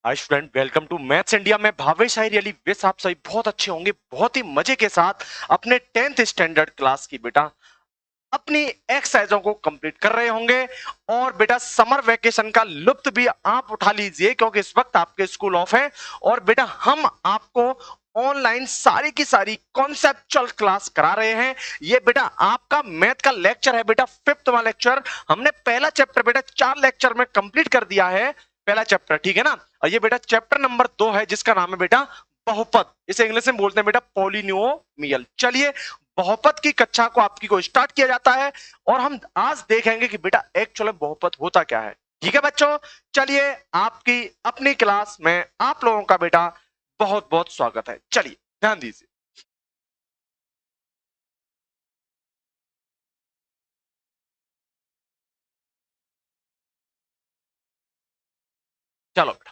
Hi student, welcome to maths India. मैं Bhavesh I really wish आप सभी बहुत अच्छे होंगे, बहुत ही मजे के साथ अपने 10th स्टैंडर्ड क्लास की बेटा अपनी एक्सरसाइजों को कंप्लीट कर रहे होंगे। और बेटा समर वेकेशन का लुत्फ भी आप उठा लीजिए क्योंकि इस वक्त आपके स्कूल ऑफ है। और बेटा हम आपको ऑनलाइन सारी की सारी कॉन्सेप्चुअल क्लास करा रहे हैं। ये बेटा आपका मैथ का लेक्चर है बेटा, 5th वाला लेक्चर। हमने पहला चैप्टर बेटा 4 लेक्चर में कंप्लीट कर दिया है, पहला चैप्टर, ठीक है ना। और ये बेटा चैप्टर नंबर 2 है जिसका नाम है बेटा बहुपद। इसे इंग्लिश में बोलते हैं बेटा पॉलिनोमियल। चलिए बहुपद की कक्षा को आपकी को स्टार्ट किया जाता है और हम आज देखेंगे कि बेटा एक्चुअल में बहुपद होता क्या है। ठीक है बच्चों, चलिए आपकी अपनी क्लास में आप लोगों का बेटा बहुत बहुत स्वागत है। चलिए ध्यान दीजिए। चलो बेटा,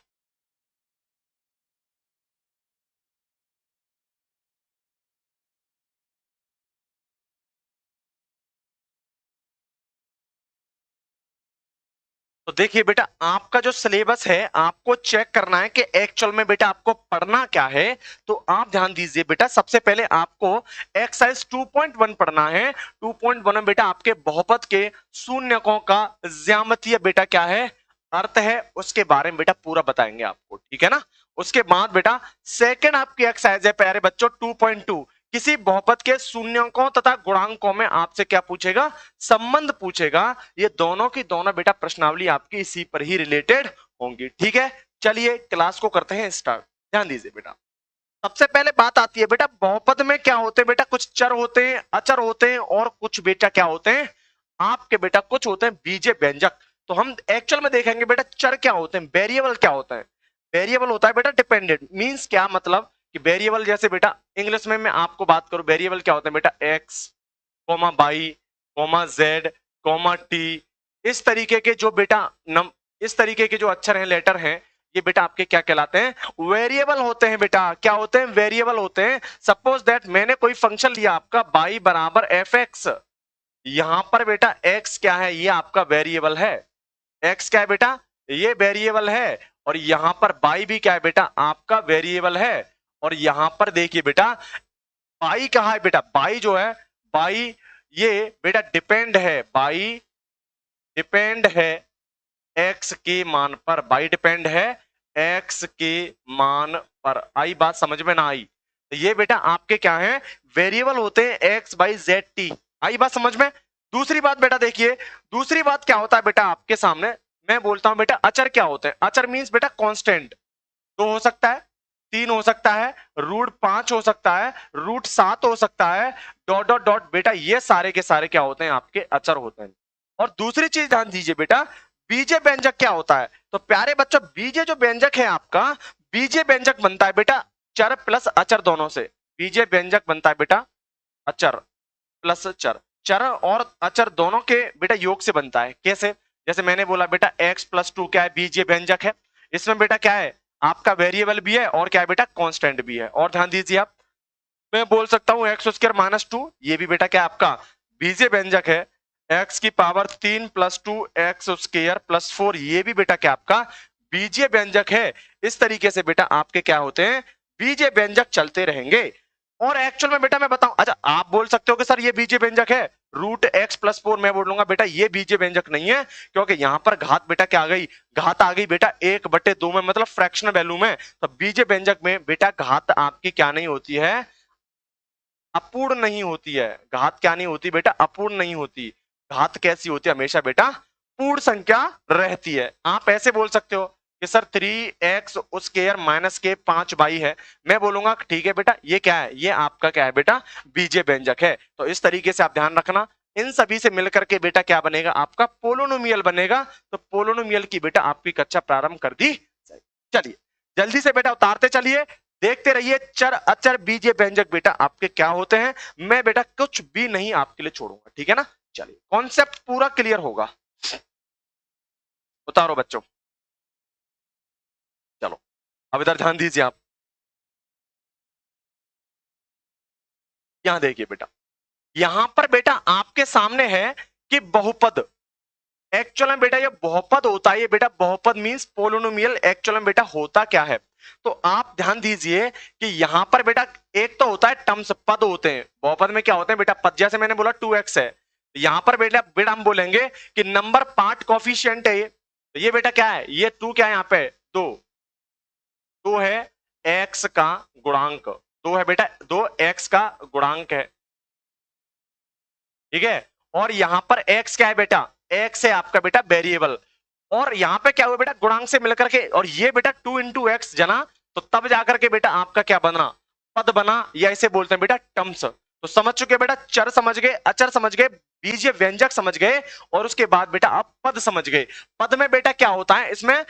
तो देखिए बेटा आपका जो सिलेबस है आपको चेक करना है कि एक्चुअल में बेटा आपको पढ़ना क्या है। तो आप ध्यान दीजिए बेटा, सबसे पहले आपको एक्सरसाइज 2.1 पढ़ना है। 2.1 में बेटा आपके बहुपद के शून्यकों का ज्यामितीय बेटा क्या है, अर्थ है, उसके बारे में बेटा पूरा बताएंगे आपको, ठीक है ना। उसके बाद बेटा सेकंड आपकी एक्सरसाइज है प्यारे बच्चों 2.2। किसी बहुपद के शून्यकों तथा गुणांकों में आपसे क्या पूछेगा, संबंध पूछेगा। ये दोनों की दोनों बेटा प्रश्नावली आपकी इसी पर ही रिलेटेड होंगी, ठीक है। चलिए क्लास को करते हैं स्टार्ट। ध्यान दीजिए बेटा, सबसे पहले बात आती है बेटा बहुपद में क्या होते हैं बेटा, कुछ चर होते हैं, अचर होते हैं, और कुछ बेटा क्या होते हैं आपके बेटा कुछ होते हैं बीजे व्यंजक। तो हम एक्चुअल में देखेंगे बेटा चर क्या होते हैं, वेरिएबल क्या होता है। वेरिएबल होता है बेटा डिपेंडेंट, मींस क्या मतलब कि वेरिएबल जैसे बेटा इंग्लिश में मैं आपको बात करूं, वेरिएबल क्या होते हैं बेटा x comma y comma z comma t. इस तरीके के जो बेटा इस तरीके के जो अक्षर हैं, लेटर हैं, ये बेटा आपके क्या कहलाते हैं, वेरिएबल होते हैं बेटा। क्या होते हैं, वेरिएबल होते हैं। सपोज दैट मैंने कोई फंक्शन लिया आपका y बराबर एफ एक्स। यहां पर बेटा x क्या है, ये आपका वेरिएबल है। x क्या है बेटा, ये वेरिएबल है। और यहां पर y भी क्या है बेटा, आपका वेरिएबल है। और यहां पर देखिए बेटा बाई कहा है बेटा, बाई जो है, बाई ये बेटा डिपेंड है, बाई डिपेंड है एक्स के मान पर, बाई डिपेंड है एक्स के मान पर। आई बात समझ में ना आई, तो ये बेटा आपके क्या है, वेरिएबल होते हैं एक्स बाई जेड टी। आई बात समझ में। दूसरी बात बेटा देखिए, दूसरी बात क्या होता है बेटा आपके सामने, मैं बोलता हूं बेटा अचर क्या होते हैं। अचर मीन्स बेटा कांस्टेंट। दो हो सकता है, तीन हो सकता है, रूट 5 हो सकता है, रूट 7 हो सकता है, डॉट डॉट डॉट बेटा ये सारे के सारे क्या होते हैं, आपके अचर होते हैं। और दूसरी चीज ध्यान दीजिए बेटा, बीजे व्यंजक क्या होता है। तो प्यारे बच्चों बीजे जो व्यंजक है आपका, बीजे व्यंजक बनता है बेटा चर प्लस अचर दोनों से। बीजे व्यंजक बनता है बेटा अचर प्लस चर, चर और अचर दोनों के बेटा योग से बनता है। कैसे, जैसे मैंने बोला बेटा x+2 क्या है, बीजीय व्यंजक है। इसमें बेटा क्या है, आपका वेरिएबल भी है और क्या है बेटा कांस्टेंट भी है। और ध्यान दीजिए आप, मैं बोल सकता हूं x² - 2, ये भी बेटा क्या है आपका बीजीय व्यंजक है। x⁻³ + 2x² + 4, ये भी बेटा क्या आपका बीजीय व्यंजक है। इस तरीके से बेटा आपके क्या होते हैं, बीजीय व्यंजक चलते रहेंगे। और एक्चुअल में बेटा मैं बताऊं, अच्छा आप बोल सकते हो कि सर ये बीजीय व्यंजक है, √x+4, मैं बोलूंगा बेटा ये बीजीय व्यंजक नहीं है, क्योंकि यहां पर घात बेटा क्या आ गई, घात आ गई बेटा 1/2 में, मतलब फ्रैक्शनल वैल्यू में। तो बीजीय व्यंजक में बेटा घात आपकी क्या नहीं होती है, अपूर्ण नहीं होती है। घात क्या नहीं होती बेटा, अपूर्ण नहीं होती। घात कैसी होती है, हमेशा बेटा पूर्ण संख्या रहती है। आप ऐसे बोल सकते हो कि सर 3x स्क्वायर माइनस के 5y है, मैं बोलूंगा ठीक है बेटा ये क्या है, ये आपका क्या है बेटा बीजीय व्यंजक है। तो इस तरीके से आप ध्यान रखना, इन सभी से मिलकर के बेटा क्या बनेगा, आपका पोलोनोमियल बनेगा। तो पोलोनोमियल की बेटा आपकी कक्षा प्रारंभ कर दी जाएगी। चलिए जल्दी से बेटा उतारते चलिए, देखते रहिए चर अचर बीजीय व्यंजक बेटा आपके क्या होते हैं। मैं बेटा कुछ भी नहीं आपके लिए छोड़ूंगा, ठीक है ना। चलिए कॉन्सेप्ट पूरा क्लियर होगा, उतारो बच्चों। चलो अब इधर ध्यान दीजिए आप, यहां देखिए बेटा, यहां पर बेटा आपके सामने है कि बहुपद, एक्चुअल में बेटा ये बहुपद होता है, ये बेटा बहुपद मींस पोलिनोमियल। एक्चुअल में बेटा होता क्या है, तो आप ध्यान दीजिए कि यहां पर बेटा एक तो होता है टर्म्स, पद होते हैं। बहुपद में क्या होते हैं बेटा, पद। जैसे मैंने बोला 2x है, यहां पर बेटा बेटा हम बोलेंगे कि नंबर पार्ट कोफिशिएंट है ये। तो ये बेटा क्या है, ये 2 क्या है यहाँ पे, 2 है x का गुणांक, 2 है बेटा, 2 x का गुणांक है, ठीक है। और यहां पर x क्या है बेटा, x है आपका बेटा वेरिएबल। और यहां पे क्या हुआ बेटा, गुणांक से मिलकर के, और ये बेटा 2 इंटू एक्स जना, तो तब जाकर के बेटा आपका क्या बना, पद बना, या इसे बोलते हैं बेटा टर्म्स। तो समझ चुके बेटा, चर समझ गए, अचर समझ गए, बीजीय व्यंजक समझ गए, और उसके बाद बेटा आप पद समझ गए। पद में बेटा क्या होता है, इसमें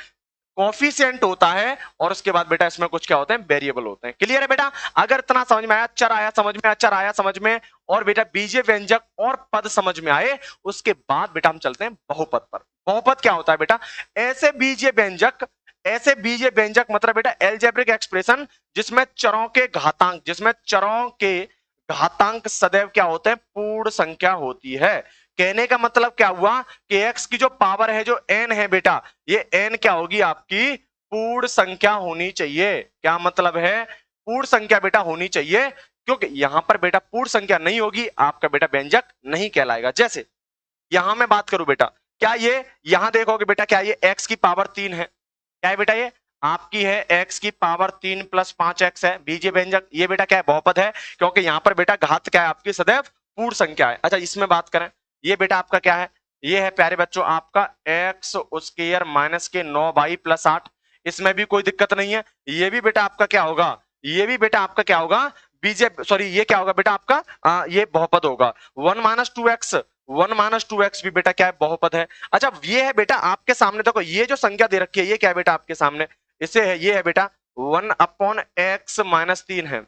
कोफिशिएंट होता है, और उसके बाद बेटा इसमें कुछ क्या होते हैं, वेरिएबल होते हैं। क्लियर है बेटा, अगर इतना समझ में आया, चर आया समझ में, अचर आया समझ में, और बेटा बीजीय व्यंजक और पद समझ में आए, उसके बाद बेटा हम चलते हैं बहुपद पर। बहुपद क्या होता है बेटा, ऐसे बीजीय व्यंजक, ऐसे बीजीय व्यंजक मतलब बेटा एल्जेब्रिक एक्सप्रेशन जिसमें चरों के घातांक, जिसमें चरों के घातांक सदैव क्या होते हैं, पूर्ण संख्या होती है। कहने का मतलब क्या हुआ कि x की जो पावर है, जो n है बेटा, ये n क्या होगी आपकी पूर्ण संख्या होनी चाहिए। क्या मतलब है, पूर्ण संख्या बेटा होनी चाहिए, क्योंकि यहां पर बेटा पूर्ण संख्या नहीं होगी, आपका बेटा व्यंजक नहीं कहलाएगा। जैसे यहां मैं बात करूं बेटा, क्या ये यहां देखोगे बेटा, क्या ये x की पावर 3 है, क्या है बेटा, ये आपकी है x की पावर 3 प्लस 5x है, बीजीय व्यंजक। ये बेटा क्या है, बहुपद है, क्योंकि यहां पर बेटा घात क्या है आपकी, सदैव पूर्ण संख्या है। अच्छा इसमें बात करें, ये बेटा आपका क्या है, ये है प्यारे बच्चों आपका x स्क्वायर माइनस के 9y प्लस 8। इसमें भी कोई दिक्कत नहीं है। ये भी बेटा आपका क्या होगा, ये भी बेटा आपका क्या होगा, बीजे सॉरी ये क्या होगा बेटा आपका ये बहुपद होगा। 1 माइनस 2x, 1 माइनस 2x भी बेटा क्या है, बहुपद है। अच्छा ये है बेटा आपके सामने, देखो ये जो संख्या दे रखी है, ये क्या है बेटा आपके सामने, इसे है, ये है बेटा 1 अपॉन एक्स माइनस 3 है,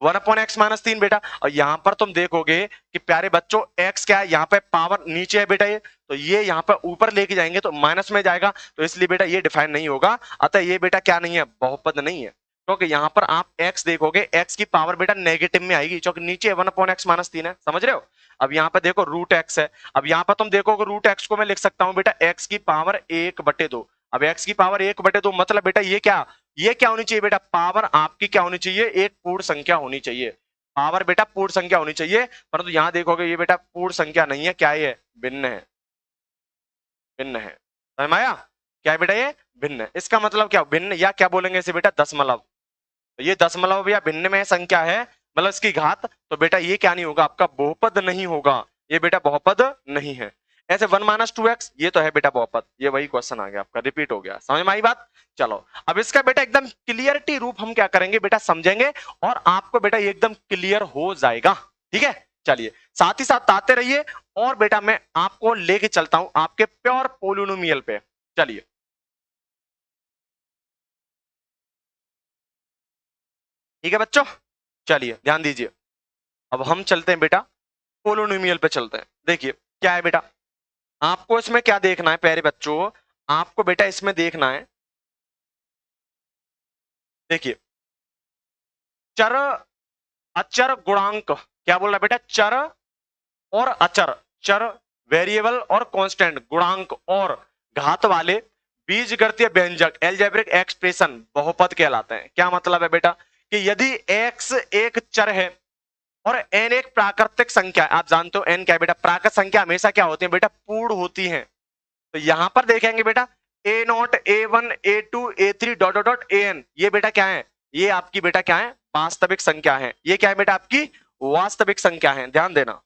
1 अपॉन एक्स माइनस 3 बेटा। और यहां पर तुम देखोगे कि प्यारे बच्चों x क्या है, यहाँ पे पावर नीचे है बेटा, ये तो ये यहाँ पे ऊपर लेके जाएंगे तो माइनस में जाएगा, तो इसलिए बेटा ये डिफाइन नहीं होगा। अतः ये बेटा क्या नहीं है, बहुपद नहीं है, क्योंकि यहाँ पर आप x देखोगे, x की पावर बेटा नेगेटिव में आएगी, क्योंकि नीचे 1 अपॉन एक्स माइनस 3 है, समझ रहे हो। अब यहाँ पे देखो रूट x है, अब यहाँ पर तुम देखोगे रूट x को मैं लिख सकता हूँ बेटा x की पावर 1/2। अब x की पावर 1/2 मतलब बेटा ये क्या होनी चाहिए बेटा, पावर आपकी क्या होनी चाहिए, एक पूर्ण संख्या होनी चाहिए। पावर बेटा पूर्ण संख्या होनी चाहिए, परंतु यहां देखोगे ये बेटा पूर्ण संख्या नहीं है, क्या है, भिन्न है, भिन्न है। समझ में आया, क्या है बेटा, ये भिन्न है। इसका मतलब क्या, भिन्न या क्या बोलेंगे इसे बेटा, दशमलव। तो ये दशमलव या भिन्न में संख्या है, मतलब इसकी घात, तो बेटा ये क्या नहीं होगा, आपका बहुपद नहीं होगा, ये बेटा बहुपद नहीं है। ऐसे 1 माइनस 2x, ये तो है बेटा बहुपद, ये वही क्वेश्चन आ गया आपका, रिपीट हो गया। समझ में आई बात, चलो अब इसका बेटा एकदम क्लियरिटी रूप हम क्या करेंगे बेटा, समझेंगे, और आपको बेटा ये एकदम क्लियर हो जाएगा, ठीक है। चलिए साथ ही साथ आते रहिए, और बेटा मैं आपको लेके चलता हूं आपके प्योर पोलिनोमियल पे। चलिए ठीक है बच्चों, चलिए ध्यान दीजिए, अब हम चलते हैं बेटा पोलिनोमियल पे चलते हैं। देखिए क्या है बेटा, आपको इसमें क्या देखना है प्यारे बच्चों, आपको बेटा इसमें देखना है, देखिए चर अचर गुणांक, क्या बोल रहा है बेटा, चर और अचर, चर वेरिएबल और कांस्टेंट, गुणांक और घात वाले बीजगणितीय व्यंजक एल्जेब्रिक एक्सप्रेशन बहुपद कहलाते हैं। क्या मतलब है बेटा, कि यदि x एक चर है और n एक प्राकृतिक संख्या है, आप जानते हो n क्या है बेटा, प्राकृत संख्या हमेशा क्या होती है बेटा, पूर्ण होती है। तो यहां पर देखेंगे बेटा a0 a1 a2 a3 dot dot dot an, ये बेटा क्या है, ये आपकी बेटा क्या है, वास्तविक संख्या है। ये क्या है बेटा, आपकी वास्तविक संख्या है, ध्यान देना,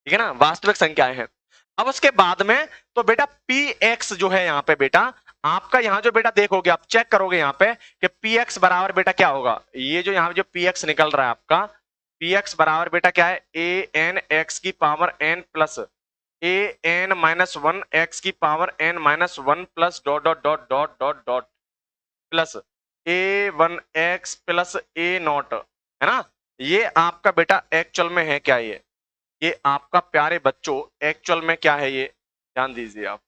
ठीक है ना, वास्तविक संख्याएं हैं। अब उसके बाद में तो बेटा px जो है यहाँ पे बेटा, आपका यहाँ जो बेटा देखोगे, आप चेक करोगे यहाँ पे कि px बराबर बेटा क्या होगा, ये जो यहाँ जो px निकल रहा है आपका, px बराबर बेटा क्या है, a n x की power n plus a n minus 1 x की power n minus 1 plus dot dot dot dot dot dot plus a1x plus a0, है ना। ये आपका बेटा एक्चुअल में है क्या, ये आपका प्यारे बच्चों एक्चुअल में क्या है, ये ध्यान दीजिए आप,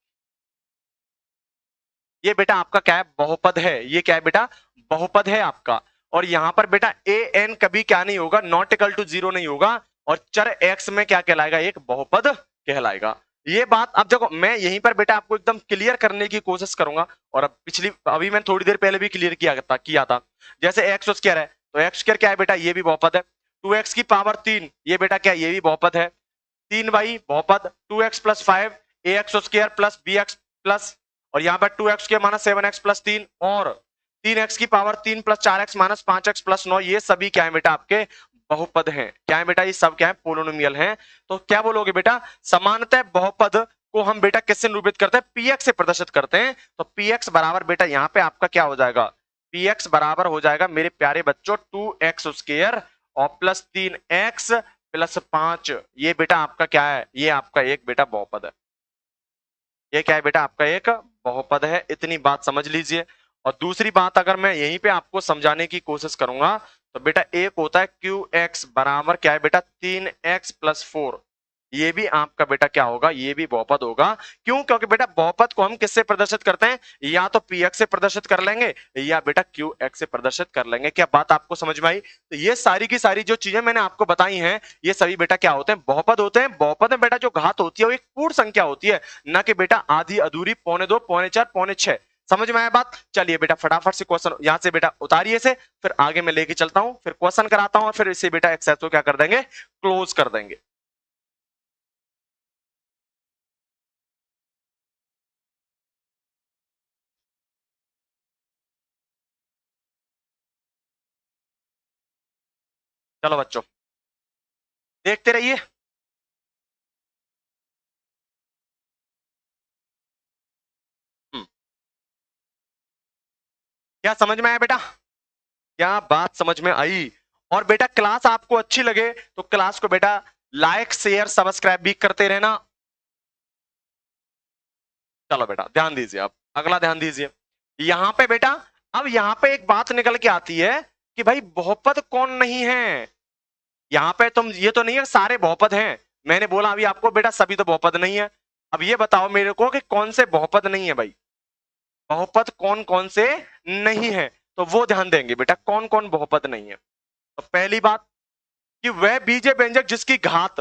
ये बेटा आपका क्या है, बहुपद है। ये क्या है बेटा, बहुपद है आपका। और यहां पर बेटा ए एन कभी क्या नहीं होगा, नॉट इक्वल टू 0 नहीं होगा, और चर x में क्या कहलाएगा, एक बहुपद कहलाएगा। ये बात अब देखो मैं यहीं पर बेटा आपको एकदम क्लियर करने की कोशिश करूंगा, और अब अभी मैं थोड़ी देर पहले भी क्लियर किया था। जैसे एक्स स्क्वायर है तो एक्स स्क्वायर क्या है बेटा, ये भी बहुपद है। 2x की पावर 3 ये बेटा क्या है, ये भी बहुपद है। 3y बहुपद, 2x plus 5 ax square plus bx plus, और यहाँ पर 2x square minus 7x plus 3 और 3x की power 3 plus 4x minus 5x plus 9, ये सभी क्या है बेटा आपके बहुपद हैं। क्या है बेटा, ये सब क्या है, पोलिनोमियल हैं। तो क्या बोलोगे बेटा, समानतः बहुपद को हम बेटा किससे निरूपित करते हैं, px से प्रदर्शित करते हैं। तो px बराबर बेटा यहाँ पे आपका क्या हो जाएगा, px बराबर हो जाएगा मेरे प्यारे बच्चों 2x स्क्वायर और प्लस 3x प्लस 5, ये बेटा आपका क्या है, ये आपका एक बेटा बहुपद है। ये क्या है बेटा, आपका एक बहुपद है। इतनी बात समझ लीजिए। और दूसरी बात अगर मैं यहीं पे आपको समझाने की कोशिश करूंगा तो बेटा एक होता है QX बराबर क्या है बेटा 3x प्लस 4, ये भी आपका बेटा क्या होगा, ये भी बहुपद होगा। क्यों, क्योंकि बेटा बहुपद को हम किससे प्रदर्शित करते हैं, या तो px से प्रदर्शित कर लेंगे या बेटा qx से प्रदर्शित कर लेंगे। क्या बात आपको समझ में आई। तो ये सारी की सारी जो चीजें मैंने आपको बताई हैं ये सभी बेटा क्या होते हैं, बहुपद होते हैं। बहुपद में बेटा जो घात होती है वो एक पूर्ण संख्या होती है, ना कि बेटा आधी अधूरी, पौने 2, पौने 4, पौने 6। समझ में आया बात। चलिए बेटा फटाफट से क्वेश्चन यहां से बेटा उतारिए से, फिर आगे मैं लेके चलता हूं, फिर क्वेश्चन कराता हूं और फिर इसे बेटा एक्सरसाइज को क्या कर देंगे, क्लोज कर देंगे। चलो बच्चों देखते रहिए। क्या समझ में आया बेटा, क्या बात समझ में आई। और बेटा क्लास आपको अच्छी लगे तो क्लास को बेटा लाइक शेयर सब्सक्राइब भी करते रहना। चलो बेटा ध्यान दीजिए, आप अगला ध्यान दीजिए। यहां पे बेटा अब यहां पे एक बात निकल के आती है कि भाई बहुपद कौन नहीं है। यहां पे तुम ये तो नहीं है सारे बहुपद हैं, मैंने बोला अभी आपको बेटा सभी तो बहुपद नहीं है। अब ये बताओ मेरे को कि कौन से बहुपद नहीं है भाई, बहुपद कौन कौन से नहीं है, तो वो ध्यान देंगे बेटा कौन कौन बहुपद नहीं है। तो पहली बात कि वह बीजीय व्यंजक जिसकी घात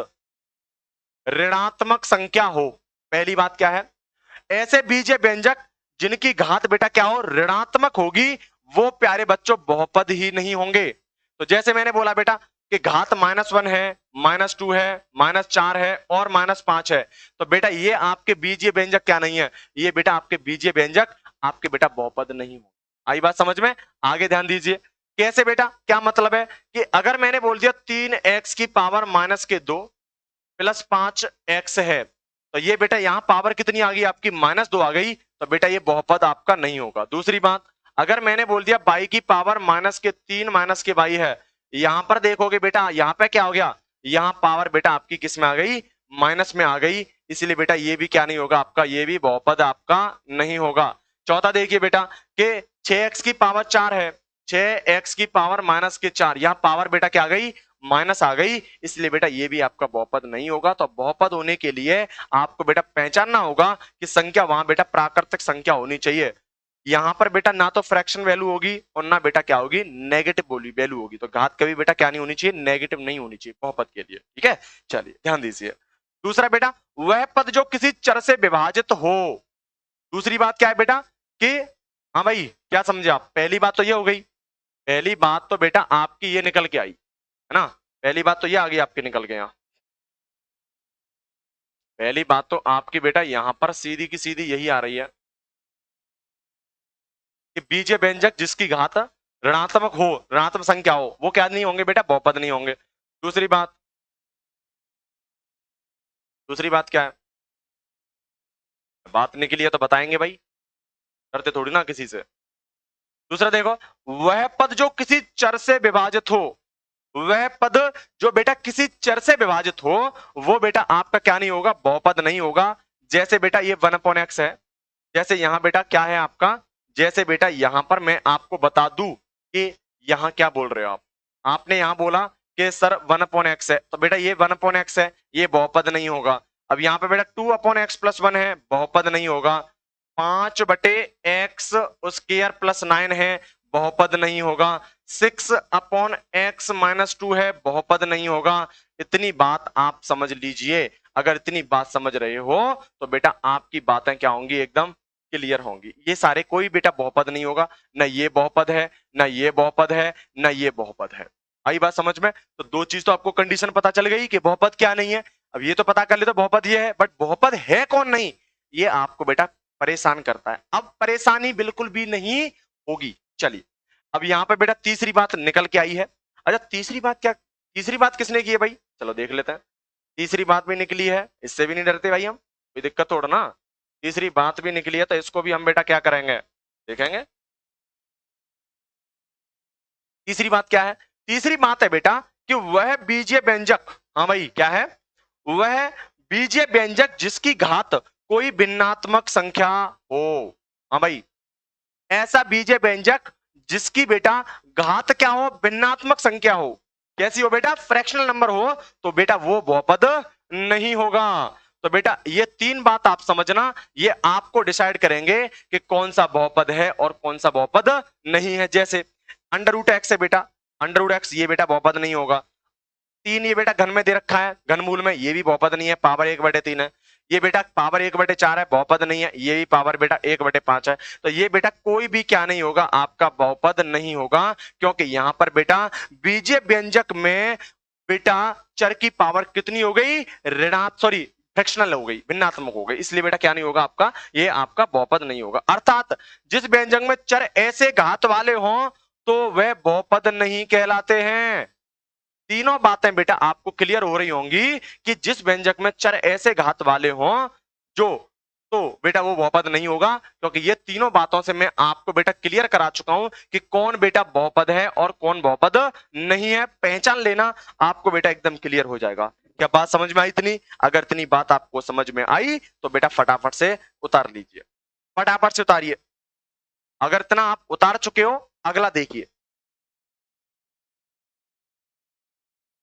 ऋणात्मक संख्या हो। पहली बात क्या है, ऐसे बीजीय व्यंजक जिनकी घात बेटा क्या हो, ऋणात्मक होगी, वो प्यारे बच्चों बहुपद ही नहीं होंगे। तो जैसे मैंने बोला बेटा कि घात -1 है, -2 है, -4 है और -5 है, तो बेटा ये आपके बीजीय व्यंजक क्या नहीं है, ये बेटा आपके बीजीय व्यंजक आपके बेटा बहुपद नहीं हो। आई बात समझ में। आगे ध्यान दीजिए कैसे बेटा, क्या मतलब है कि अगर मैंने बोल दिया 3x की पावर -2 प्लस 5x है, तो ये बेटा यहां पावर कितनी आ गई आपकी, -2 आ गई, तो बेटा ये बहुपद आपका नहीं होगा। दूसरी बात, अगर मैंने बोल दिया y की पावर -3 -y है, यहां पर देखोगे बेटा यहां पे क्या हो गया, यहां पावर बेटा आपकी किस में आ गई, माइनस में आ गई, इसलिए बेटा ये भी क्या नहीं होगा आपका, ये भी बहुपद आपका नहीं होगा। चौथा देखिए बेटा कि 6x की पावर 4 है, 6x की पावर -4, यहां पावर बेटा क्या आ गई, माइनस आ गई, इसलिए बेटा ये भी आपका बहुपद नहीं होगा। तो बहुपद होने के लिए आपको बेटा पहचानना होगा कि संख्या वहां बेटा प्राकृतिक संख्या होनी चाहिए। यहां पर बेटा ना तो फ्रैक्शन वैल्यू होगी और ना बेटा क्या होगी, नेगेटिव वैल्यू होगी। तो घात कभी बेटा क्या नहीं होनी चाहिए, नेगेटिव नहीं होनी चाहिए बहुपद के लिए। ठीक है, चलिए ध्यान दीजिए। दूसरा बेटा, वह पद जो किसी चर से विभाजित हो। दूसरी बात क्या है बेटा कि हाँ भाई क्या समझे आप, पहली बात तो ये हो गई, पहली बात तो बेटा आपकी ये निकल के आई है ना, पहली बात तो ये आ गई आपके निकल के यहाँ। पहली बात तो आपकी बेटा यहां पर सीधी की सीधी यही आ रही है कि बीजीय व्यंजक जिसकी घात ऋणात्मक हो, ऋणात्मक संख्या हो, वो क्या नहीं होंगे बेटा, बहुपद नहीं होंगे। दूसरी बात, दूसरी बात क्या है, बात निकली है तो बताएंगे भाई, करते थोड़ी ना किसी से। दूसरा देखो, वह पद जो किसी चर से विभाजित हो, वह पद जो बेटा किसी चर से विभाजित हो, वो बेटा आपका क्या नहीं होगा, बहुपद नहीं होगा। जैसे बेटा ये 1/x है, जैसे यहां बेटा क्या है आपका, जैसे बेटा यहां पर मैं आपको बता दूं कि यहां क्या बोल रहे हो आप, आपने यहां बोला कि सर 1/x है, तो बेटा ये 1/x है, ये बहुपद नहीं होगा। अब यहां पे बेटा 2/x प्लस 1 है, बहुपद नहीं होगा। 5/x स्क्वायर प्लस 9 है, बहुपद नहीं होगा। 6/x -2 है, बहुपद नहीं होगा। इतनी बात आप समझ लीजिए। अगर इतनी बात समझ रहे हो तो बेटा आपकी बातें क्या होंगी, एकदम क्लियर होंगी। ये सारे कोई बेटा बहुपद नहीं होगा, ना ये बहुपद है, ना ये बहुपद है, ना ये बहुपद है। आई बात समझ में? तो दो चीज तो आपको कंडीशन पता चल गई कि बहुपद क्या नहीं है। अब ये तो पता कर ले तो बहुपद ये है, बट बहुपद है कौन नहीं, ये आपको बेटा परेशान करता है। अब परेशानी बिल्कुल भी नहीं होगी। चलिए अब यहां पर बेटा तीसरी बात निकल के आई है। अच्छा तीसरी बात क्या, तीसरी बात किसने की है भाई, चलो देख लेते हैं। तीसरी बात भी निकली है, इससे भी नहीं डरते भाई हम, कोई दिक्कत थोड़ा ना। तीसरी बात भी निकली है तो इसको भी हम बेटा क्या करेंगे, देखेंगे। तीसरी बात क्या है, तीसरी बात है बेटा कि वह बीजीय व्यंजक, हाँ भाई क्या है, वह बीजीय व्यंजक जिसकी घात कोई भिन्नात्मक संख्या हो। हाँ भाई, ऐसा बीजीय व्यंजक जिसकी बेटा घात क्या हो, भिन्नात्मक संख्या हो। कैसी हो बेटा, फ्रैक्शनल नंबर हो, तो बेटा वो बहुपद नहीं होगा। तो बेटा ये तीन बात आप समझना, ये आपको डिसाइड करेंगे कि कौन सा बहुपद है और कौन सा बहुपद नहीं है। जैसे अंडर रूट एक्स है बेटा, अंडर रूट एक्स ये बेटा बहुपद नहीं होगा। तीन ये बेटा घन में दे रखा है, घनमूल में, ये भी बहुपद नहीं है, पावर 1/3 है। ये बेटा पावर 1/4 है, बहुपद नहीं है। ये भी पावर बेटा 1/5 है। तो ये बेटा कोई भी क्या नहीं होगा, आपका बहुपद नहीं होगा, क्योंकि यहां पर बेटा बीजीय व्यंजक में बेटा चर की पावर कितनी हो गई, ऋणात्मक, सॉरी फ्रैक्शनल हो गई, भिन्नात्मक हो गई, इसलिए बेटा क्या नहीं होगा आपका, ये आपका बहुपद नहीं होगा। अर्थात जिस व्यंजक में चर ऐसे घात वाले हों तो वह बहुपद नहीं कहलाते हैं। तीनों बातें बेटा आपको क्लियर हो रही होंगी कि जिस व्यंजक में चर ऐसे घात वाले हों जो, तो बेटा वो बहुपद नहीं होगा, क्योंकि ये तीनों बातों से मैं आपको बेटा क्लियर करा चुका हूं कि कौन बेटा बहुपद है और कौन बहुपद नहीं है। पहचान लेना, आपको बेटा एकदम क्लियर हो जाएगा। क्या बात समझ में आई इतनी? अगर इतनी बात आपको समझ में आई तो बेटा फटाफट से उतार लीजिए, फटाफट से उतारिए। अगर इतना आप उतार चुके हो, अगला देखिए।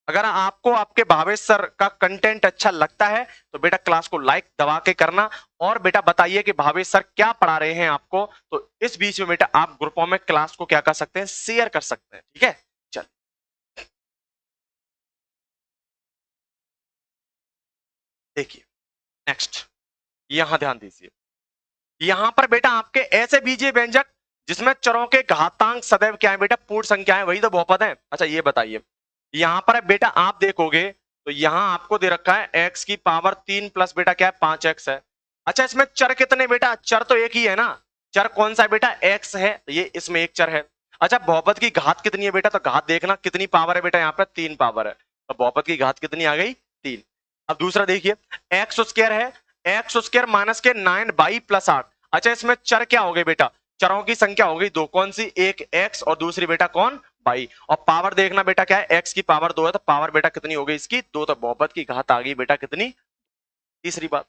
अगर आपको आपके भावेश सर का कंटेंट अच्छा लगता है तो बेटा क्लास को लाइक दबा के करना, और बेटा बताइए कि भावेश सर क्या पढ़ा रहे हैं आपको। तो इस बीच में बेटा आप ग्रुपों में क्लास को क्या कर सकते हैं, शेयर कर सकते हैं। ठीक है, चल देखिए नेक्स्ट, यहां ध्यान दीजिए। यहां पर बेटा आपके ऐसे बीजीय व्यंजक जिसमें चरों के घातांक सदैव क्या है बेटा, पूर्ण संख्या है, वही तो बहुपद है। अच्छा ये बताइए, यहां पर बेटा आप देखोगे तो यहां आपको दे रखा है x की पावर 3 प्लस बेटा क्या है 5x है। अच्छा इसमें चर कितने बेटा, चर तो एक ही है ना, चर कौन सा है बेटा, x है, तो ये इसमें एक चर है। अच्छा बहुपद की घात कितनी है बेटा, तो घात देखना कितनी पावर है बेटा, यहाँ पर 3 पावर है, तो बहुपद की घात कितनी आ गई, 3। अब दूसरा देखिए, एक्स स्क्वायर है, एक्स स्क्वायर माइनस के 9/+8। अच्छा इसमें चर क्या हो गए बेटा, चरों की संख्या हो गई दो, कौन सी, एक x और दूसरी बेटा कौन, बाई। और पावर देखना बेटा क्या है, x की पावर 2 है, तो पावर बेटा कितनी हो गई इसकी, 2, तो बहुपद की घात आ गई बेटा कितनी। तीसरी बात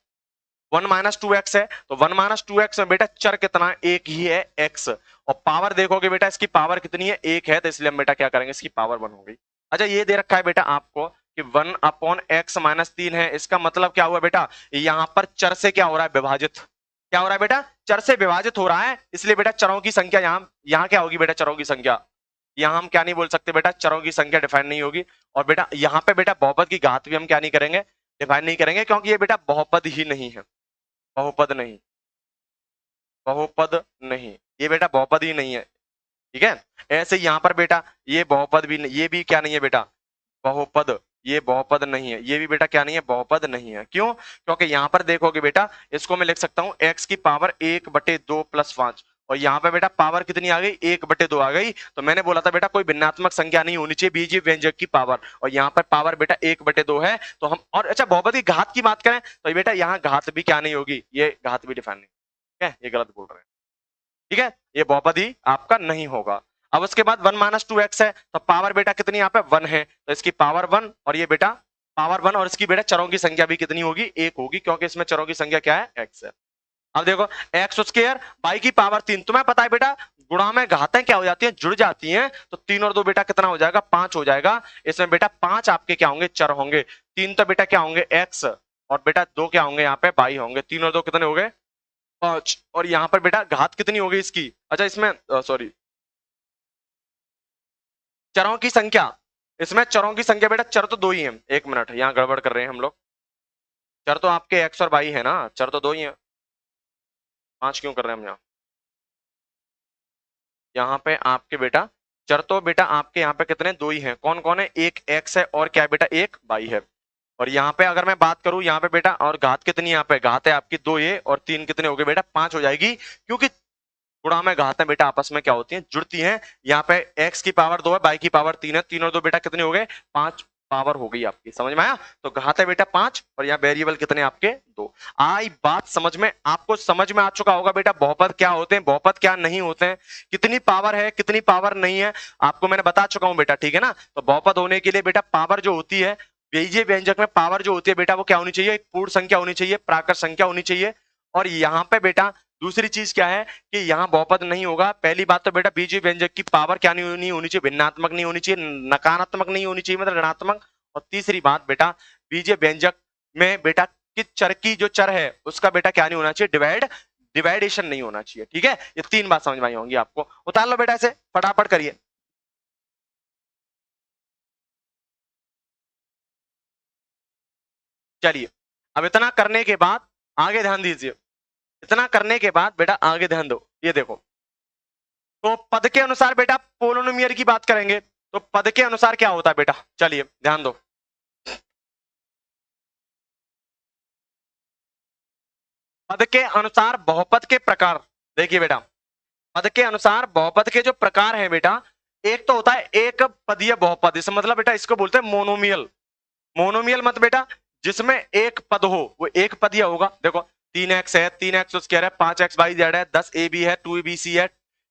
1 - 2x है, तो 1 - 2x में बेटा चर कितना है, एक ही है x, और पावर देखोगे बेटा इसकी पावर कितनी है, एक है, तो इसलिए हम बेटा क्या करेंगे, इसकी पावर 1 हो गई। अच्छा ये दे रखा है बेटा आपको कि 1/x - 3 है, इसका मतलब क्या हुआ बेटा, यहां पर चर से क्या हो रहा है, विभाजित, क्या हो रहा है बेटा, चर से विभाजित हो रहा है, इसलिए बेटा चरों की संख्या यहां यहां क्या होगी बेटा, चरों की संख्या, यहां हम क्या नहीं बोल सकते बेटा, चरों की संख्या डिफाइन नहीं होगी। और बेटा यहां पे बेटा बहुपद की घात भी हम क्या नहीं करेंगे, डिफाइन नहीं करेंगे, क्योंकि ये बेटा बहुपद ही नहीं है, बहुपद नहीं, बहुपद नहीं, ये बेटा बहुपद ही नहीं है। ठीक है, ऐसे यहां पर बेटा ये बहुपद भी नहीं, ये भी क्या नहीं है बेटा, बहुपद, ये बहुपद नहीं है, ये भी बेटा क्या नहीं है, बहुपद नहीं है। क्यों, क्योंकि यहां पर देखोगे बेटा इसको मैं लिख सकता हूं x की पावर 1/2 + 5, और यहाँ पे बेटा पावर कितनी आ गई, 1/2 आ गई। तो मैंने बोला था बेटा कोई भिन्नात्मक संख्या नहीं होनी चाहिए बीजीय व्यंजक की पावर, और यहाँ पर पावर बेटा 1/2 है, तो हम, और अच्छा बहुपद की घात की बात करें तो बेटा यहाँ घात भी क्या नहीं होगी, ये घात भी डिफाइन नहीं, ठीक है, ये गलत बोल रहे हैं। ठीक है, ये बहुपद ही आपका नहीं होगा। अब उसके बाद 1 - 2x है, तो पावर बेटा कितनी यहाँ पे 1 है, तो इसकी पावर 1, और ये बेटा पावर 1, और इसकी बेटा चरों की संख्या भी कितनी होगी, 1 होगी, क्योंकि इसमें चरों की संख्या क्या है, x है। अब देखो एक्स स्क्वायर बाई की पावर 3, तुम्हें पता है बेटा गुणा में घातें क्या हो जाती हैं, जुड़ जाती हैं, तो 3 और 2 बेटा कितना हो जाएगा, 5 हो जाएगा। इसमें बेटा 5 आपके क्या होंगे, चर होंगे, 3 तो बेटा क्या होंगे, x, और बेटा 2 क्या होंगे यहाँ पे, बाई होंगे, 3 और 2 कितने हो गए, 5, और यहाँ पर बेटा घात कितनी होगी इसकी, अच्छा इसमें सॉरी चरों की संख्या, इसमें चरों की संख्या बेटा, चर तो दो ही है, एक मिनट यहाँ गड़बड़ कर रहे हैं हम लोग। चर तो आपके एक्स और वाई है ना, चर तो दो ही है, पांच क्यों कर रहे हैं हम यहाँ। यहाँ पे आपके बेटा चर तो बेटा आपके यहाँ पे कितने, दो ही हैं। कौन कौन है, एक एक्स है और क्या है बेटा, एक वाई है। और यहाँ पे अगर मैं बात करूं यहाँ पे बेटा, और घात कितनी, यहाँ पे घात है आपकी दो ये, और तीन कितने हो गए बेटा, पांच हो जाएगी, क्योंकि गुणा में घात है बेटा आपस में क्या होती है, जुड़ती हैं। यहाँ पे एक्स की पावर दो है, वाई की पावर तीन है, तीन और दो बेटा कितने हो गए, पांच पावर हो गई आपकी, समझ में आया। तो घात है बेटा पांच, और यहाँ वेरिएबल कितने आपके, दो। आई बात समझ में, आपको समझ में आ चुका होगा बेटा बहुपद क्या होते हैं, बहुपद क्या नहीं होते हैं, कितनी पावर है कितनी पावर नहीं है, आपको मैंने बता चुका हूं बेटा, ठीक है ना। तो बहुपद होने के लिए बेटा पावर जो होती है, बीजीय व्यंजक में पावर जो होती है बेटा, वो क्या होनी चाहिए, एक पूर्ण संख्या होनी चाहिए, प्राकृत संख्या होनी चाहिए। और यहाँ पे बेटा दूसरी चीज क्या है कि यहाँ बहुपद नहीं होगा। पहली बात तो बेटा बीजीय व्यंजक की पावर क्या नहीं होनी चाहिए, भिन्नात्मक नहीं होनी चाहिए, नकारात्मक नहीं होनी चाहिए, मतलब ऋणात्मक। और तीसरी बात बेटा, बीजीय व्यंजक में बेटा किस चर की जो चर है उसका बेटा क्या नहीं होना चाहिए, डिवाइडेशन नहीं होना चाहिए, ठीक है। ये तीन बात समझ में आई होंगी आपको, उतार लो बेटा, इसे फटाफट करिए। चलिए, अब इतना करने के बाद आगे ध्यान दीजिए, इतना करने के बाद बेटा आगे ध्यान दो, ये देखो। तो पद के अनुसार बेटा पोलिनोमियल की बात करेंगे, तो पद के अनुसार क्या होता है बेटा, चलिए ध्यान दो। पद के अनुसार बहुपद के प्रकार, देखिए बेटा, पद के अनुसार बहुपद के जो प्रकार हैं बेटा, एक तो होता है एक पदीय बहुपद, इसका मतलब बेटा इसको बोलते हैं मोनोमियल। मोनोमियल मत बेटा, जिसमें एक पद हो वो एक पदीय होगा। देखो, तीन एक्स है, तीन एक्स स्क्वायर है, पांच एक्स वाई जेड है, दस ए बी है, टू बी सी है,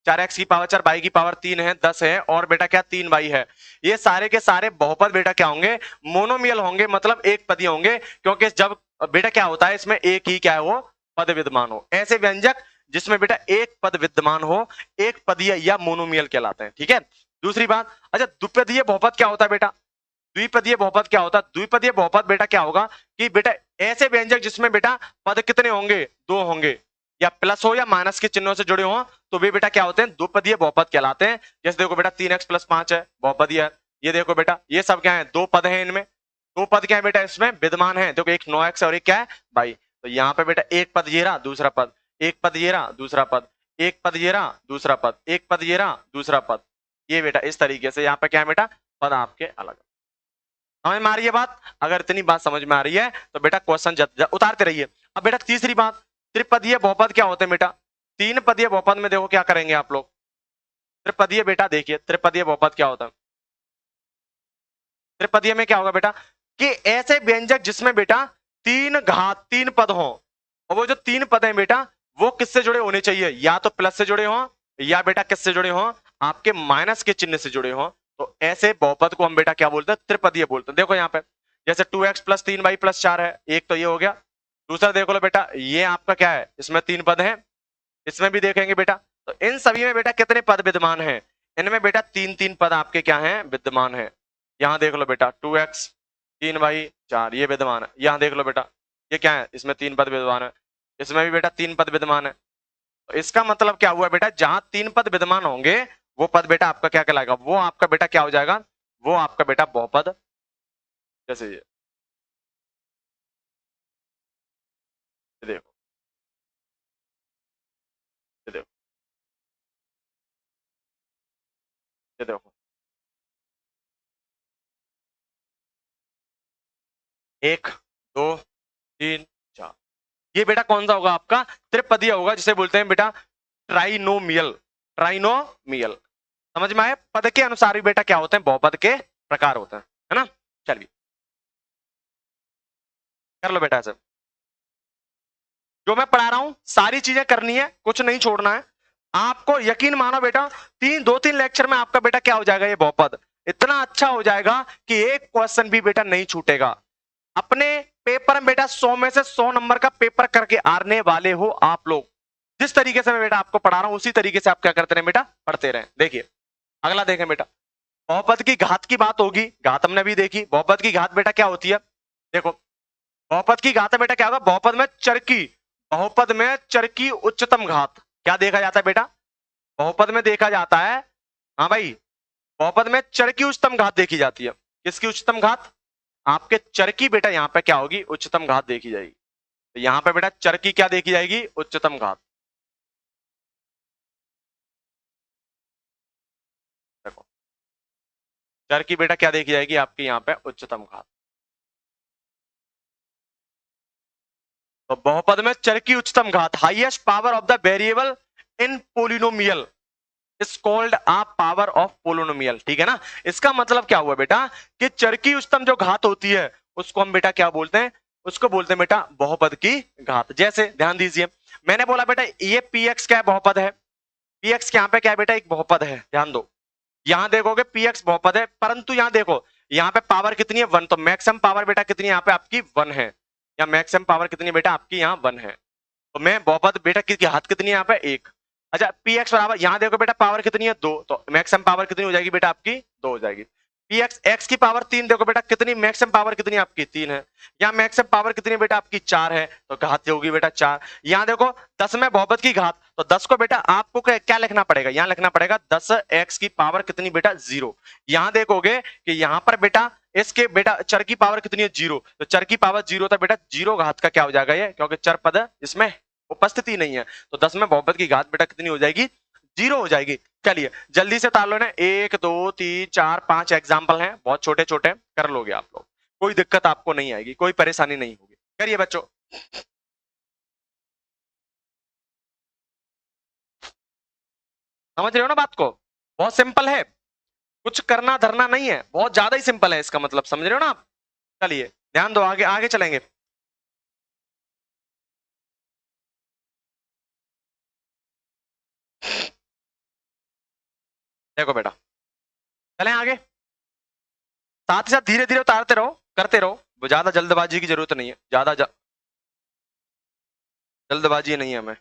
चार एक्स की पावर चार, वाई की पावर तीन है, दस है, और बेटा क्या तीन वाई है। ये सारे के सारे बहुपद बेटा क्या होंगे, मोनोमियल होंगे, मतलब एक पदीय होंगे, क्योंकि जब बेटा क्या होता है इसमें एक ही क्या है वो पद विद्यमान हो। ऐसे व्यंजक जिसमें बेटा एक पद विद्यमान हो, एक पदीय या मोनोमियल कहलाते हैं, ठीक है। दूसरी बात, अच्छा द्विपदीय बहुपद क्या होता है बेटा, द्विपदीय बहुपद क्या होता है, द्विपदीय बहुपद बेटा क्या होगा कि बेटा ऐसे व्यंजक जिसमें बेटा पद कितने होंगे, दो होंगे, या प्लस हो या माइनस के चिन्हों से जुड़े हो, तो वे बेटा क्या होते हैं, द्विपदीय बहुपद कहलाते हैं। जैसे देखो बेटा, तीन एक्स प्लस पांच है, बहुपदीय है। ये देखो बेटा, ये सब क्या है, दो पद है, इनमें दो पद क्या है बेटा इसमें विद्यमान है। देखो, एक नौ एक्स और एक क्या है भाई, तो यहाँ पे बेटा एक पद ये रहा, दूसरा पद, एक पद ये रहा, दूसरा पद, एक पद ये रहा, दूसरा पद, एक पद ये रहा, दूसरा पद। ये बेटा इस तरीके से यहाँ पे क्या है बेटा, पद आपके अलग। समझ में आ रही है बात, अगर इतनी बात समझ में आ रही है तो बेटा क्वेश्चन उतारते रहिए। अब बेटा तीसरी बात, त्रिपदीय बहुपद क्या होते हैं बेटा, तीन पदीय बहुपद में देखो क्या करेंगे आप लोग, त्रिपदीय बेटा देखिए, त्रिपदीय बहुपद क्या होता है, त्रिपदीय में क्या होगा बेटा कि ऐसे व्यंजक जिसमें बेटा तीन घात तीन पद हो, और वो जो तीन पद हैं बेटा वो किससे जुड़े होने चाहिए, या तो प्लस से जुड़े हो, या बेटा किससे जुड़े हो, आपके माइनस के चिन्ह से जुड़े हो। तो ऐसे बहुपद को हम बेटा क्या बोलते हैं, त्रिपदीय बोलते हैं। देखो यहाँ पे जैसे टू एक्स प्लस तीन वाई प्लस चार है, एक तो ये हो गया। दूसरा देख लो बेटा, ये आपका क्या है, इसमें तीन पद हैं, इसमें भी देखेंगे बेटा। तो इन सभी में बेटा कितने पद विद्यमान हैं, इनमें बेटा तीन तीन पद आपके क्या हैं, विद्यमान है। यहाँ देख लो बेटा, टू एक्स तीन वाई चार, ये विद्यमान है। यहाँ देख लो बेटा, ये क्या है, इसमें तीन पद विद्यमान है, इसमें भी बेटा तीन पद विद्यमान है। तो इसका मतलब क्या हुआ बेटा, जहां तीन पद विद्यमान होंगे वो पद बेटा आपका क्या कहलाएगा, वो आपका बेटा क्या हो जाएगा, वो आपका बेटा बहुपद। जैसे ये देखो, ये देखो, ये देखो, एक दो तीन चार, ये बेटा कौन सा होगा आपका, त्रिपदीय होगा, जिसे बोलते हैं बेटा ट्राइनोमियल। ट्राइनोमियल समझ में आए। पद के अनुसार भी बेटा क्या होते हैं, बहुपद के प्रकार होते हैं, है ना। चलिए कर लो बेटा ऐसे, जो मैं पढ़ा रहा हूं सारी चीजें करनी है, कुछ नहीं छोड़ना है। आपको यकीन मानो बेटा, दो तीन लेक्चर में आपका बेटा क्या हो जाएगा, ये बहुपद इतना अच्छा हो जाएगा कि एक क्वेश्चन भी बेटा नहीं छूटेगा। अपने पेपर में बेटा 100 में से 100 नंबर का पेपर करके आने वाले हो आप लोग। जिस तरीके से मैं बेटा आपको पढ़ा रहा हूं उसी तरीके से आप क्या करते रहे बेटा, पढ़ते रहे। देखिए अगला देखें बेटा, बहुपद की घात की बात होगी, घात हमने भी देखी। बहुपद की घात बेटा क्या होती है, देखो बहुपद की घात बेटा क्या होगा, बहुपद में चर की उच्चतम घात क्या देखा जाता है बेटा, बहुपद में देखा जाता है, हाँ भाई, बहुपद में चर की उच्चतम घात देखी जाती है। किसकी उच्चतम घात? आपके चर की बेटा यहाँ पे क्या होगी? उच्चतम घात देखी जाएगी। तो यहाँ पे बेटा चर की क्या देखी जाएगी? उच्चतम घात। देखो चर की बेटा क्या देखी जाएगी आपकी यहाँ पे? उच्चतम घात। तो बहुपद में चर की उच्चतम घात, highest power of the variable in polynomial is called a power of polynomial. ठीक है ना? इसका मतलब क्या हुआ बेटा कि चर की उच्चतम जो घात होती है उसको हम बेटा क्या बोलते हैं? उसको बोलते हैं बेटा बहुपद की घात। जैसे ध्यान दीजिए, मैंने बोला बेटा ये px क्या है? बहुपद है। px यहाँ पे क्या है बेटा? एक बहुपद है। ध्यान दो, यहां देखोगे px बहुपद है, परंतु यहां देखो यहाँ पे पावर कितनी है? 1। तो मैक्सिमम पावर बेटा कितनी है यहाँ पे आपकी? 1 है। या मैक्सिमम पावर कितनी है बेटा आपकी? यहाँ 1 है। तो मैं बहुपद बेटा की हाथ कितनी है यहाँ पे? 1। अच्छा px बराबर, यहाँ देखो बेटा पावर कितनी है? 2। तो मैक्सिमम पावर कितनी हो जाएगी बेटा आपकी? 2 हो जाएगी। px x की पावर 3 देखो बेटा कितनी, मैक्सिमम पावर कितनी आपकी? 3 है। यहाँ मैक्सिमम पावर कितनी बेटा आपकी? 4 है। तो घात होगी बेटा 4। यहाँ देखो 10 में बहुपद की घात, तो 10 को बेटा आपको क्या लिखना पड़ेगा? यहाँ लिखना पड़ेगा 10 x की पावर कितनी बेटा? 0। यहाँ देखोगे कि यहाँ पर बेटा इसके बेटा चर की पावर कितनी है? 0। तो चर की पावर 0 था बेटा, 0 घात का क्या हो जाएगा ये? क्योंकि चर पद इसमें उपस्थिति नहीं है। तो 10 में बहुपद की घात बेटा कितनी हो जाएगी? 0 हो जाएगी। चलिए जल्दी से ताल लो ना, 1 2 3 4 5 एग्जाम्पल हैं, बहुत छोटे छोटे, कर लोगे आप लोग, कोई दिक्कत आपको नहीं आएगी, कोई परेशानी नहीं होगी। करिए बच्चों। समझ रहे हो ना बात को? बहुत सिंपल है, कुछ करना धरना नहीं है, बहुत ज्यादा ही सिंपल है इसका मतलब, समझ रहे हो ना आप? चलिए ध्यान दो, आगे आगे चलेंगे। देखो बेटा चलें आगे, साथ ही साथ धीरे धीरे उतारते रहो, करते रहो, ज्यादा जल्दबाजी की जरूरत नहीं है, ज्यादा जल्दबाजी नहीं है हमें।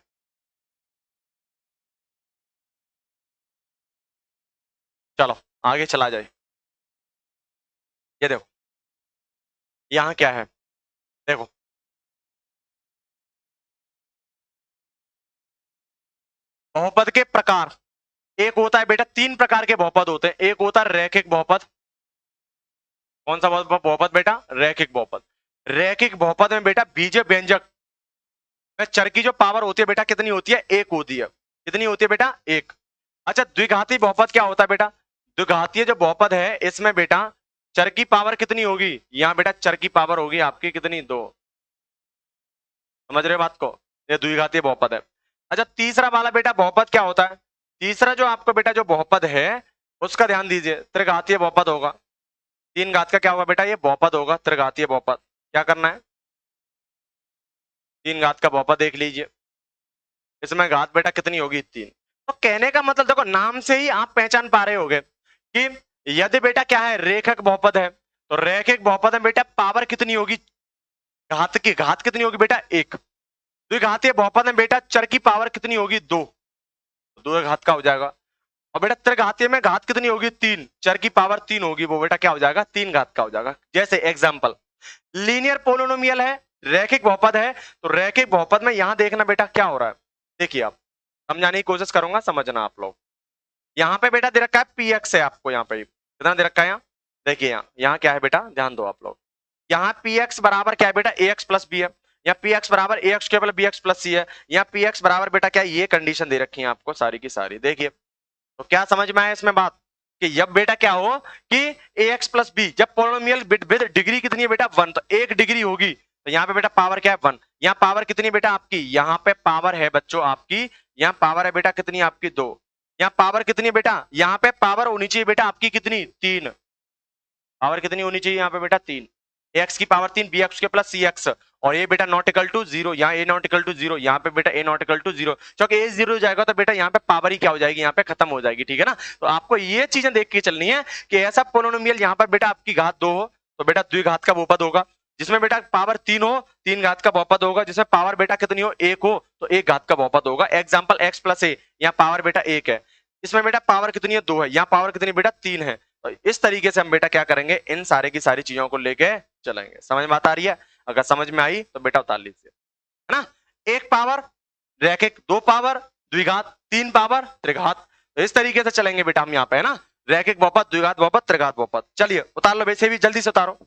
चलो आगे चला जाए। ये देखो यहाँ क्या है? देखो बहुपद के प्रकार, एक होता है बेटा, 3 प्रकार के बहुपद होते हैं। एक होता है रैखिक बहुपद। कौन सा बहुपद बेटा? रैखिक बहुपद। रैखिक बहुपद में बेटा बीजीय व्यंजक में चर की जो पावर होती है बेटा कितनी होती है? 1 होती है। कितनी होती है बेटा? 1। अच्छा द्विघाती बहुपद क्या होता है बेटा? द्विघातीय जो बहुपद है इसमें बेटा चर की पावर कितनी होगी? यहाँ बेटा चर की पावर होगी आपकी कितनी? 2। समझ रहे हो बात को? ये द्विघातीय बहुपद है। अच्छा तीसरा वाला बेटा बहुपद क्या होता है? तीसरा जो आपको बेटा जो बहुपद है उसका ध्यान दीजिए, त्रिघातीय बहुपद होगा। 3 घात का क्या होगा बेटा? ये बहुपद होगा, त्रिघातीय बहुपद। क्या करना है? 3 घात का बहुपद देख लीजिए, इसमें घात बेटा कितनी होगी? 3। तो कहने का मतलब देखो नाम से ही आप पहचान पा रहे होगे कि यदि बेटा क्या है? रेखक बहुपद है, तो रेखिक बहुपद में बेटा पावर कितनी होगी? घात की घात कितनी होगी बेटा? 1। द्विघातीय बहुपद में बेटा चर की पावर कितनी होगी? 2। 2 घात का हो जाएगा। और बेटा त्रिघातीय में घात कितनी होगी? 3। चर की पावर 3 होगी, वो बेटा क्या हो जाएगा? 3 घात का हो जाएगा। जैसे एग्जाम्पल लीनियर पोलिनोमियल है, रैखिक बहुपद है, तो रैखिक बहुपद में यहां देखना बेटा क्या हो रहा है, देखिए आप, समझाने की कोशिश करूंगा, समझना आप लोग। यहाँ पे बेटा दे रखा है px है, आपको यहाँ पे कितना दे रखा है? यहाँ देखिए, यहाँ क्या है बेटा? ध्यान दो आप लोग, यहाँ px बराबर क्या है बेटा? ax प्लस b है। यहाँ px बराबर ax केवल bx प्लस c है। यहाँ px बराबर बेटा क्या है? ये कंडीशन दे रखी है आपको सारी की सारी। देखिए तो क्या समझ में आया इसमें बात कि जब बेटा क्या हो कि ax प्लस बी, जब पोलिनोमियल विद डिग्री कितनी है बेटा? 1, तो 1 डिग्री होगी, तो यहाँ पे बेटा पावर क्या है? 1। यहाँ पावर कितनी बेटा आपकी? यहाँ पे पावर है बच्चों आपकी, यहाँ पावर है बेटा कितनी आपकी? 2। यहाँ पावर कितनी है बेटा? यहाँ पे पावर होनी चाहिए बेटा आपकी कितनी? 3। पावर कितनी होनी चाहिए यहाँ पे बेटा? 3। एक्स की पावर 3, बी एक्स के प्लस सी एक्स, और ये बेटा नॉट इक्वल टू 0, यहाँ ए नॉट इक्वल टू 0, यहाँ पे बेटा ए नॉट इक्वल टू 0, क्योंकि ए 0 हो जाएगा तो बेटा यहाँ पे पावर ही क्या हो जाएगी? यहाँ पे खत्म हो जाएगी। ठीक है ना? तो आपको ये चीजें देख के चलनी है कि ऐसा पोलिनोमियल यहाँ पर बेटा आपकी घात 2 हो तो बेटा द्विघात का बहुपद होगा, जिसमें बेटा पावर 3 हो 3 घात का बहुपद होगा, जिसमें पावर बेटा कितनी हो? 1 हो तो 1 घात का बहुपद होगा। एग्जाम्पल एक्स प्लस ए, यहाँ पावर बेटा 1 है, इसमें बेटा पावर कितनी है? 2 है, यहाँ पावर कितनी बेटा? 3 है। तो इस तरीके से हम बेटा क्या करेंगे? इन सारे की सारी चीजों को लेके चलेंगे। समझ में बात आ रही है? अगर समझ में आई तो बेटा उतार लीजिए, है ना? 1 पावर रैखिक, 2 पावर द्विघात, 3 पावर त्रिघात, तो इस तरीके से चलेंगे बेटा हम यहाँ पे, है ना? रैखिक बहुपद, द्विघात बहुपद, त्रिघात बहुपद। चलिए उतार लो वैसे भी, जल्दी से उतारो।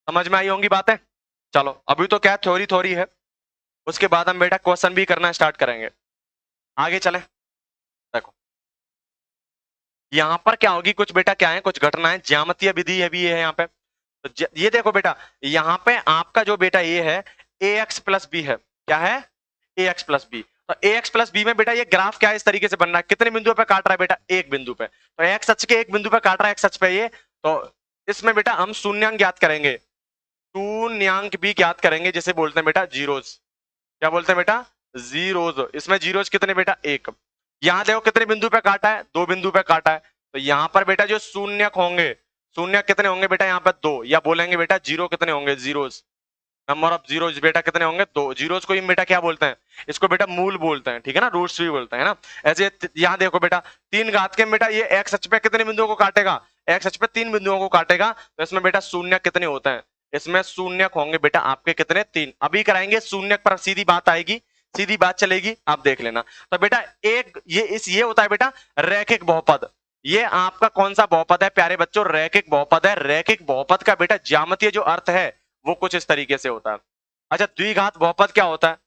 समझ में आई होंगी बातें। चलो अभी तो क्या थ्योरी थ्योरी है, उसके बाद हम बेटा क्वेश्चन भी करना स्टार्ट करेंगे। आगे चलें। देखो यहां पर क्या होगी, कुछ बेटा क्या है, कुछ घटनाएं, ज्यामितीय विधि है भी है यहाँ पे। तो ये देखो बेटा, यहाँ पे आपका जो बेटा ये है ए एक्स प्लस बी है। क्या है? ए एक्स प्लस बी। तो ए एक्स प्लस बी में बेटा ये ग्राफ क्या है, इस तरीके से बन रहा है, कितने बिंदुओं पे काट रहा है बेटा, एक बिंदु पे। तो एक्स अक्ष के एक बिंदु पे काट रहा है, एक्स अक्ष पे ये। तो इसमें बेटा हम शून्यंक ज्ञात करेंगे, शून्यंक भी ज्ञात करेंगे, जिसे बोलते हैं बेटा जीरोस। क्या बोलते हैं बेटा? जीरोस। इसमें जीरोस कितने बेटा? एक। यहां देखो कितने बिंदु पे काटा है, दो बिंदु पे काटा है। तो यहां पर बेटा जो शून्यक होंगे, शून्य कितने होंगे बेटा यहाँ पर? दो। या बोलेंगे बेटा जीरो कितने होंगे? जीरोस। नंबर ऑफ जीरोस बेटा कितने होंगे? दो। जीरोस को हम बेटा क्या बोलते हैं? इसको बेटा मूल बोलते हैं, ठीक है ना, रूट्स भी बोलते हैं ना। ऐसे यहाँ देखो बेटा, तीन घात के बेटा ये एक्स अक्ष पे कितने बिंदुओं को काटेगा? एक्स अक्ष पे तीन बिंदुओं को काटेगा। तो इसमें बेटा शून्य कितने होते हैं? इसमें शून्यक होंगे बेटा आपके कितने? तीन। अभी कराएंगे शून्यक पर, सीधी बात आएगी, सीधी बात चलेगी, आप देख लेना। तो बेटा एक ये होता है बेटा रैखिक बहुपद। ये आपका कौन सा बहुपद है प्यारे बच्चों? रैखिक बहुपद है। रैखिक बहुपद का बेटा ज्यामितीय जो अर्थ है वो कुछ इस तरीके से होता है। अच्छा द्विघात बहुपद क्या होता है?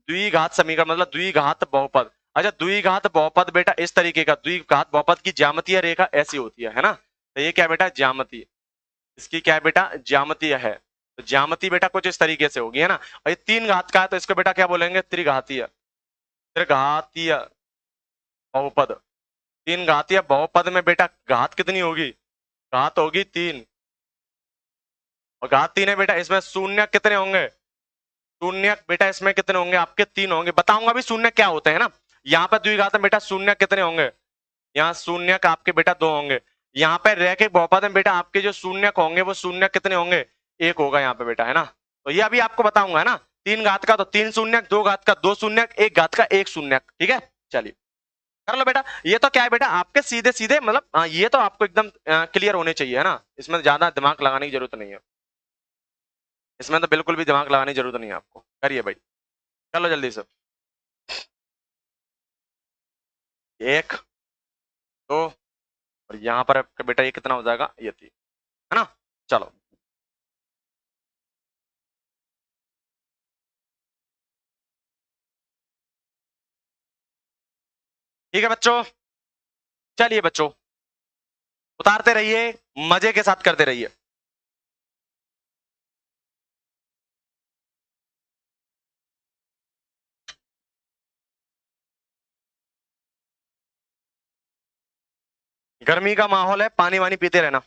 द्विघात समीकरण मतलब द्विघात बहुपद। अच्छा द्विघात बहुपद बेटा इस तरीके का, द्विघात बहुपद की ज्यामितीय रेखा ऐसी होती है ना। तो ये क्या बेटा? ज्यामितीय। इसकी क्या है बेटा? ज्यामितीय है। तो ज्यामिति बेटा कुछ इस तरीके से होगी, है ना। और ये तीन घात का है, तो इसको बेटा क्या बोलेंगे? त्रिघातीय। त्रिघातीय बहुपद। तीन घातीय बहुपद में बेटा घात कितनी होगी? घात होगी तीन। और घात तीन है बेटा, इसमें शून्य कितने होंगे? शून्य बेटा इसमें कितने होंगे? आपके तीन होंगे। बताऊंगा भी शून्य क्या होते हैं ना। यहाँ पर द्विघात में बेटा शून्य कितने होंगे? यहाँ शून्य आपके बेटा दो होंगे। यहाँ पे रैखिक बहुपद में बेटा आपके जो शून्य होंगे वो शून्य कितने होंगे? एक होगा यहाँ पे बेटा, है ना। तो ये अभी आपको बताऊंगा, है ना। तीन घात का तो तीन शून्य, दो घात का दो शून्य, एक घात का एक शून्य, ठीक है। चलिए कर लो बेटा। ये तो क्या है बेटा आपके सीधे सीधे मतलब ये तो आपको एकदम क्लियर होने चाहिए, है ना। इसमें ज्यादा दिमाग लगाने की जरूरत नहीं है, इसमें तो बिल्कुल भी दिमाग लगाने की जरूरत नहीं है आपको। करिए भाई, कर लो जल्दी से। एक, दो, और यहाँ पर बेटा ये कितना हो जाएगा? ये तीन, है ना। चलो ठीक है बच्चों, चलिए बच्चों उतारते रहिए, मजे के साथ करते रहिए। गर्मी का माहौल है, पानी वानी पीते रहना।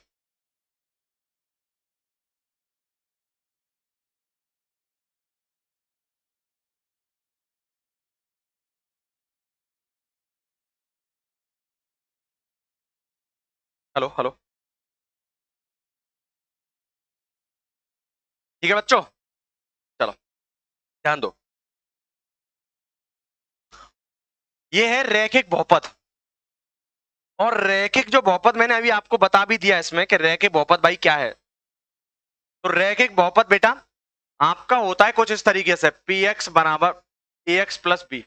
हेलो हेलो, ठीक है बच्चों। चलो ध्यान दो, ये है रैखिक बहुपद। और रैखिक जो बहुपद मैंने अभी आपको बता भी दिया इसमें कि रैखिक बहुपद भाई क्या है। तो रैखिक बहुपद बेटा आपका होता है कुछ इस तरीके से, पी एक्स बराबर ए एक्स प्लस बी।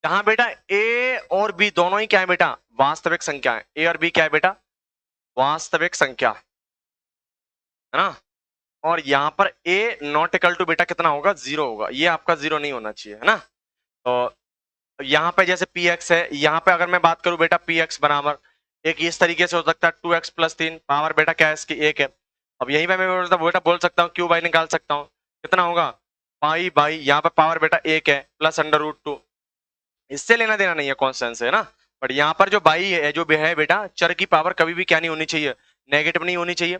जहां बेटा ए और बी दोनों ही क्या है बेटा? वास्तविक संख्या है। ए और बी क्या है बेटा? वास्तविक संख्या, है ना। और यहां पर ए नॉट इक्वल टू बेटा कितना होगा? जीरो होगा। ये आपका जीरो नहीं होना चाहिए, है ना। तो यहाँ पे जैसे पी एक्स है, यहाँ पे अगर मैं बात करूं बेटा पी एक्स बराबर एक इस तरीके से हो सकता है, टू एक्स प्लस तीन, पावर बेटा क्या है इसकी? एक है। अब यहीं पे मैं बेटा बोल सकता हूँ क्यू बाई निकाल सकता हूँ, कितना होगा? पाई बाई, यहाँ पे पावर बेटा एक है, प्लस अंडर रूट टू। इससे लेना देना नहीं है कॉन्स्टेंट से, है ना। बट यहाँ पर जो बाई है जो भी है बेटा, चर की पावर कभी भी क्या नहीं होनी चाहिए? नेगेटिव नहीं होनी चाहिए,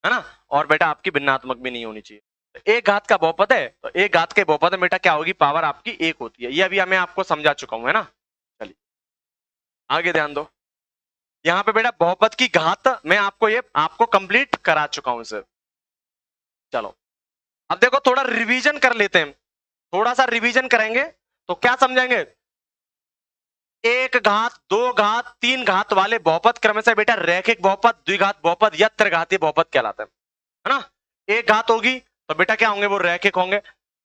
है ना। और बेटा आपकी भिन्नात्मक भी नहीं होनी चाहिए। तो एक घात का बहुपद है, तो एक घात के बहुपद में बेटा क्या होगी? पावर आपकी एक होती है। ये अभी मैं आपको समझा चुका हूं, है ना। चलिए आगे ध्यान दो। यहाँ पे बेटा बहुपद की घात मैं आपको ये आपको कंप्लीट करा चुका हूं इसे। चलो अब देखो थोड़ा रिवीजन कर लेते हैं, थोड़ा सा रिवीजन करेंगे तो क्या समझेंगे। एक घात, दो घात, तीन घात वाले बहुपद क्रमशः बेटा रैखिक बहुपद, द्विघात बहुपद या त्रिघातीय बहुपद कहलाते हैं, है ना। एक घात होगी तो बेटा क्या होंगे, वो रैखिक होंगे।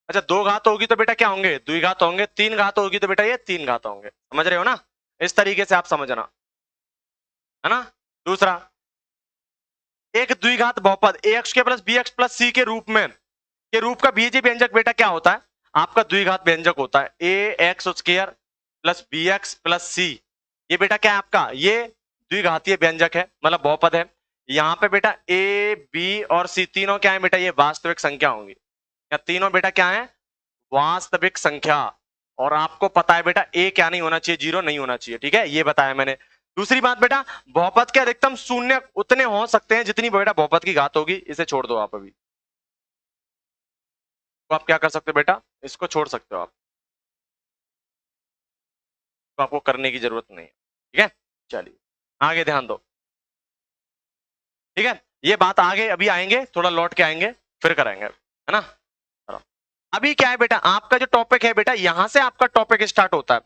अच्छा, दो घात होगी तो बेटा क्या होंगे, द्विघात होंगे। तीन घात होगी तो बेटा ये तीन घात होंगे। समझ रहे हो ना, इस तरीके से आप समझना, है ना। दूसरा, एक द्विघात बहुपद ax के प्लस bx प्लस c के रूप में, के रूप का बीजीय व्यंजक बेटा क्या होता है, आपका द्विघात व्यंजक होता है। ax square plus bx plus c, ये बेटा क्या है आपका, ये द्विघातीय व्यंजक है, मतलब बहुपद है। यहाँ पे बेटा a b और c तीनों क्या है बेटा, ये वास्तविक संख्या होंगी, या तीनों बेटा क्या है, वास्तविक संख्या। और आपको पता है बेटा a क्या नहीं होना चाहिए, जीरो नहीं होना चाहिए, ठीक है, ये बताया मैंने। दूसरी बात बेटा, बहुपद के अधिकतम शून्य उतने हो सकते हैं जितनी बेटा बहुपद की घात होगी। इसे छोड़ दो आप अभी, तो आप क्या कर सकते हो बेटा, इसको छोड़ सकते हो आप, तो आपको करने की जरूरत नहीं है, ठीक है। चलिए आगे ध्यान दो, ठीक है। ये बात आगे अभी आएंगे, थोड़ा लौट के आएंगे फिर कराएंगे, है ना। चलो। अभी क्या है बेटा, आपका जो टॉपिक है बेटा, यहां से आपका टॉपिक स्टार्ट होता है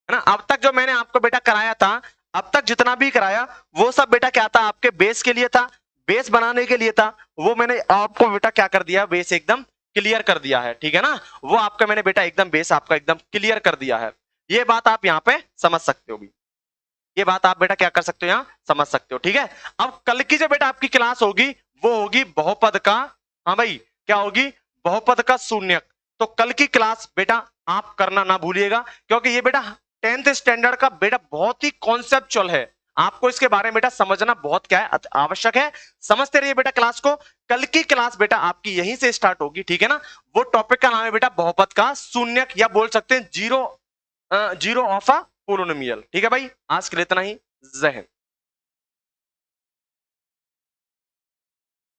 ना। अब तक जो मैंने आपको बेटा कराया था, अब तक जितना भी कराया वो सब बेटा क्या था, आपके बेस के लिए था, बेस बनाने के लिए था। वो मैंने आपको बेटा क्या कर दिया, बेस एकदम क्लियर कर दिया है, ठीक है ना। वो आपका मैंने बेटा एकदम बेस आपका एकदम क्लियर कर दिया है। ये बात आप यहाँ पे समझ सकते हो भी, ये बात आप बेटा क्या कर सकते हो, यहाँ समझ सकते हो, ठीक है। अब कल की जो बेटा आपकी क्लास होगी वो होगी बहुपद का, हाँ भाई क्या होगी, बहुपद का शून्यक। तो कल की क्लास बेटा आप करना ना भूलिएगा, क्योंकि ये बेटा 10th स्टैंडर्ड का बेटा बहुत ही कॉन्सेप्चुअल है। आपको इसके बारे में बेटा समझना बहुत क्या है, आवश्यक है। समझते रहिए बेटा क्लास को। कल की क्लास बेटा आपकी यहीं से स्टार्ट होगी, ठीक है ना। वो टॉपिक का नाम है बेटा बहुपद का शून्यक, या बोल सकते हैं zero, zero of a polynomial, ठीक है भाई। आज के लिए इतना ही, जय हिंद।